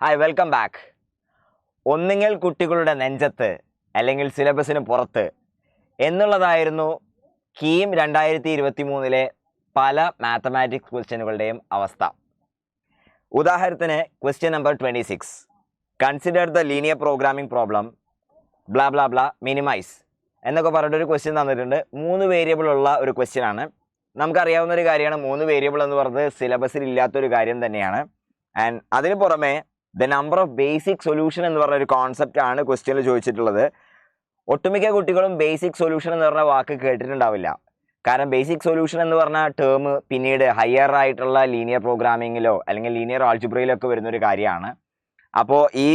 Hi welcome back. ഒന്നുകിൽ കുട്ടികളുടെ നെഞ്ചത്ത് അല്ലെങ്കിൽ സിലബസിന് പുറത്ത് എന്നുള്ളതായിരുന്നു കീം 2023 പല മാത്തമാറ്റിക്സ് ക്വസ്റ്റ്യനുകളുടെയും അവസ്ഥ. ഉദാഹരണത്തിന് question number 26, consider the linear programming problem blah blah blah minimise എന്നൊക്കെ പറഞ്ഞിട്ടൊരു ക്വസ്റ്റ്യൻ തന്നിട്ടുണ്ട്. 3 വേരിയബിൾ ഉള്ള ഒരു ക്വസ്റ്റ്യൻ ആണ്. നമുക്കറിയാവുന്ന ഒരു കാര്യമാണ് 3 വേരിയബിൾ എന്ന് പറയുന്നത് സിലബസിൽ ഇല്ലാത്തൊരു കാര്യം തന്നെയാണ്. ആൻഡ് അതിന് പുറമെ the number of basic solution എന്ന് പറഞ്ഞ ഒരു കോൺസെപ്റ്റ് ആണ് ക്വസ്റ്റ്യനിൽ ചോദിച്ചിട്ടുള്ളത്. ഒട്ടുമിക്ക കുട്ടികളും ബേസിക് സൊല്യൂഷൻ എന്ന് പറഞ്ഞ വാക്ക് കേട്ടിട്ടുണ്ടാവില്ല. കാരണം ബേസിക് സൊല്യൂഷൻ എന്ന് പറഞ്ഞ ടേം പിന്നീട് ഹയർ ആയിട്ടുള്ള ലീനിയർ പ്രോഗ്രാമിങ്ങിലോ അല്ലെങ്കിൽ ലീനിയർ ആൾജിബ്രയിലോ ഒക്കെ വരുന്നൊരു കാര്യമാണ്. അപ്പോൾ ഈ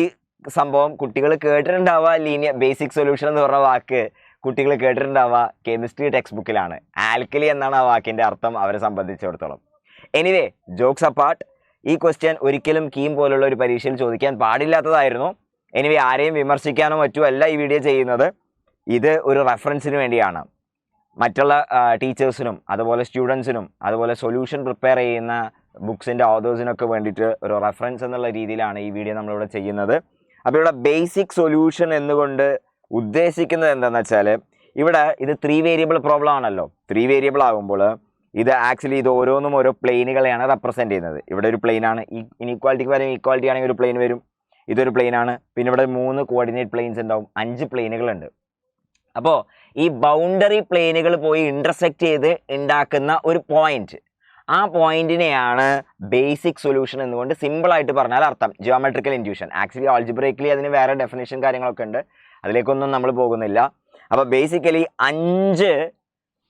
സംഭവം കുട്ടികൾ കേട്ടിട്ടുണ്ടാവുക, ബേസിക് സൊല്യൂഷൻ എന്ന് പറഞ്ഞ വാക്ക് കുട്ടികൾ കേട്ടിട്ടുണ്ടാവുക കെമിസ്ട്രി ടെക്സ്റ്റ് ബുക്കിലാണ്. ആൽക്കലി എന്നാണ് ആ വാക്കിൻ്റെ അർത്ഥം അവരെ സംബന്ധിച്ചിടത്തോളം. എനിവേ, ജോക്സ് അപ്പാർട്ട്, ഈ ക്വസ്റ്റ്യൻ ഒരിക്കലും കീം പോലുള്ള ഒരു പരീക്ഷയിൽ ചോദിക്കാൻ പാടില്ലാത്തതായിരുന്നു. എനിവേ, ആരെയും വിമർശിക്കാനോ മറ്റോ അല്ല ഈ വീഡിയോ ചെയ്യുന്നത്. ഇത് ഒരു റെഫറൻസിന് വേണ്ടിയാണ്. മറ്റുള്ള ടീച്ചേഴ്സിനും അതുപോലെ സ്റ്റുഡൻസിനും അതുപോലെ സൊല്യൂഷൻ പ്രിപ്പയർ ചെയ്യുന്ന ബുക്സിൻ്റെ ഓതേഴ്സിനൊക്കെ വേണ്ടിയിട്ട് ഒരു റെഫറൻസ് എന്നുള്ള രീതിയിലാണ് ഈ വീഡിയോ നമ്മളിവിടെ ചെയ്യുന്നത്. അപ്പോൾ ഇവിടെ ബേസിക് സൊല്യൂഷൻ എന്നുകൊണ്ട് ഉദ്ദേശിക്കുന്നത് എന്താണെന്ന് വെച്ചാൽ, ഇവിടെ ഇത് 3 വേരിയബിൾ പ്രോബ്ലം ആണല്ലോ. 3 വേരിയബിൾ ആകുമ്പോൾ ഇത് ആക്ച്വലി ഇത് ഓരോന്നും ഓരോ പ്ലെയിനുകളെയാണ് റെപ്രസെൻറ്റ് ചെയ്യുന്നത്. ഇവിടെ ഒരു പ്ലെയിനാണ്, ഈ ഇനീക്വാലിറ്റിക്ക് വരും ഈക്വാലിറ്റി ആണെങ്കിൽ ഒരു പ്ലെയിൻ വരും, ഇതൊരു പ്ലെയിനാണ്. പിന്നെ ഇവിടെ 3 കോർഡിനേറ്റ് പ്ലെയിൻസ് ഉണ്ടാവും, 5 പ്ലെയിനുകളുണ്ട്. അപ്പോൾ ഈ ബൗണ്ടറി പ്ലെയിനുകൾ പോയി ഇൻ്റർസെക്റ്റ് ചെയ്ത് ഉണ്ടാക്കുന്ന ഒരു പോയിന്റ്, ആ പോയിന്റിനെയാണ് ബേസിക് സൊല്യൂഷൻ എന്നുകൊണ്ട് സിമ്പിളായിട്ട് പറഞ്ഞാൽ അർത്ഥം. ജിയോമെട്രിക്കൽ ഇൻഡ്യൂഷൻ, ആക്ച്വലി ആൾജിബ്രൈക്കലി അതിന് വേറെ ഡെഫിനേഷൻ കാര്യങ്ങളൊക്കെ ഉണ്ട്, അതിലേക്കൊന്നും നമ്മൾ പോകുന്നില്ല. അപ്പോൾ ബേസിക്കലി 5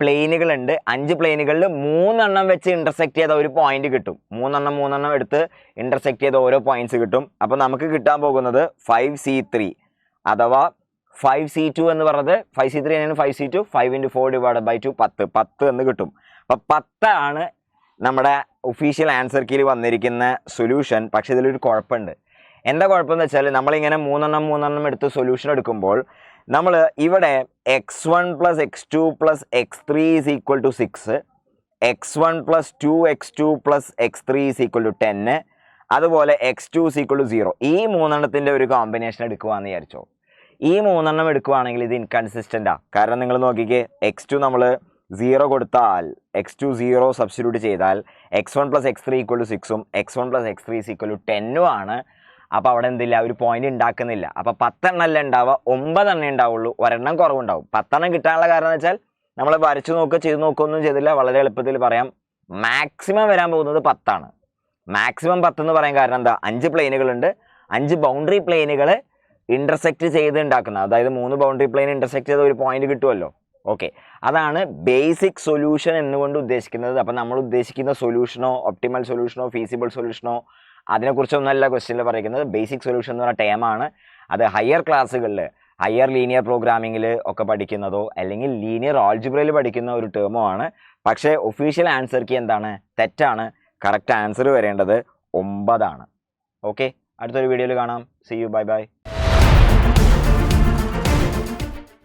പ്ലെയിനുകളുണ്ട്. 5 പ്ലെയിനുകളിൽ 3 എണ്ണം വെച്ച് ഇൻ്റർസെക്റ്റ് ചെയ്ത ഒരു പോയിന്റ് കിട്ടും. 3 എണ്ണം എടുത്ത് ഇൻ്റർസെക്റ്റ് ചെയ്ത ഓരോ പോയിന്റ്സ് കിട്ടും. അപ്പോൾ നമുക്ക് കിട്ടാൻ പോകുന്നത് 5C3 അഥവാ 5C2 എന്ന് പറഞ്ഞത് 5C3 ആണ് 5C2, 5 × 4 / 2 10 എന്ന് കിട്ടും. അപ്പോൾ 10 ആണ് നമ്മുടെ ഒഫീഷ്യൽ ആൻസർ കീയിൽ വന്നിരിക്കുന്ന സൊല്യൂഷൻ. പക്ഷേ ഇതിലൊരു കുഴപ്പമുണ്ട്. എന്താ കുഴപ്പമെന്ന് വെച്ചാൽ, നമ്മളിങ്ങനെ 3 എണ്ണം എടുത്ത് സൊല്യൂഷൻ എടുക്കുമ്പോൾ നമ്മൾ ഇവിടെ x1 + x2 + x3 = 6, x1 + 2x2 + x3 = 10, അതുപോലെ x2 = 0. ഈ 3 എണ്ണത്തിൻ്റെ ഒരു കോമ്പിനേഷൻ എടുക്കുകയാണെന്ന് വിചാരിച്ചോ. ഈ 3 എണ്ണം എടുക്കുകയാണെങ്കിൽ ഇത് ഇൻകൺസിസ്റ്റൻ്റാണ്. കാരണം നിങ്ങൾ നോക്കിക്കേ, x2 നമ്മൾ 0 കൊടുത്താൽ x2 0 സബ്സ്റ്റിറ്റ്യൂട്ട് ചെയ്താൽ x1 + x3 = 6ഉം x1 + x3 = 10ഉം ആണ്. അപ്പോൾ അവിടെ എന്തില്ല, ഒരു പോയിന്റ് ഉണ്ടാക്കുന്നില്ല. അപ്പോൾ 10 എണ്ണമല്ല ഉണ്ടാവുക, 9 എണ്ണേ ഉണ്ടാവുള്ളൂ, ഒരെണ്ണം കുറവുണ്ടാവും. 10 എണ്ണം കിട്ടാനുള്ള കാരണം എന്ന് വെച്ചാൽ നമ്മൾ വരച്ചു നോക്കുക ചെയ്ത് നോക്കുകയൊന്നും ചെയ്തില്ല. വളരെ എളുപ്പത്തിൽ പറയാം, മാക്സിമം വരാൻ പോകുന്നത് 10 ആണ്. മാക്സിമം 10 എന്ന് പറയാൻ കാരണം എന്താ, 5 പ്ലെയിനുകളുണ്ട്. 5 ബൗണ്ടറി പ്ലെയിനുകൾ ഇൻ്റർസെക്റ്റ് ചെയ്ത് ഉണ്ടാക്കുന്ന, അതായത് 3 ബൗണ്ടറി പ്ലെയിൻ ഇൻ്റർസെക്റ്റ് ചെയ്ത ഒരു പോയിന്റ് കിട്ടുമല്ലോ. ഓക്കെ, അതാണ് ബേസിക് സൊല്യൂഷൻ എന്നുകൊണ്ട് ഉദ്ദേശിക്കുന്നത്. അപ്പം നമ്മൾ ഉദ്ദേശിക്കുന്ന സൊല്യൂഷനോ ഒപ്റ്റിമൽ സൊല്യൂഷനോ ഫീസിബിൾ സൊല്യൂഷനോ അതിനെക്കുറിച്ചൊന്നല്ല ക്വസ്റ്റ്യനിൽ പറയുന്നത്. ബേസിക് സൊല്യൂഷൻ എന്ന് പറഞ്ഞ ടേമാണ്. അത് ഹയർ ക്ലാസ്സുകളിൽ, ഹയർ ലീനിയർ പ്രോഗ്രാമിങ്ങിൽ ഒക്കെ പഠിക്കുന്നതോ അല്ലെങ്കിൽ ലീനിയർ ആൾജിബ്രയിൽ പഠിക്കുന്ന ഒരു ടേമോ ആണ്. പക്ഷേ ഒഫീഷ്യൽ ആൻസർ കീ എന്താണ്, തെറ്റാണ്. കറക്റ്റ് ആൻസർ വരേണ്ടത് 9 ആണ്. ഓക്കെ, അടുത്തൊരു വീഡിയോയിൽ കാണാം. See you, bye by.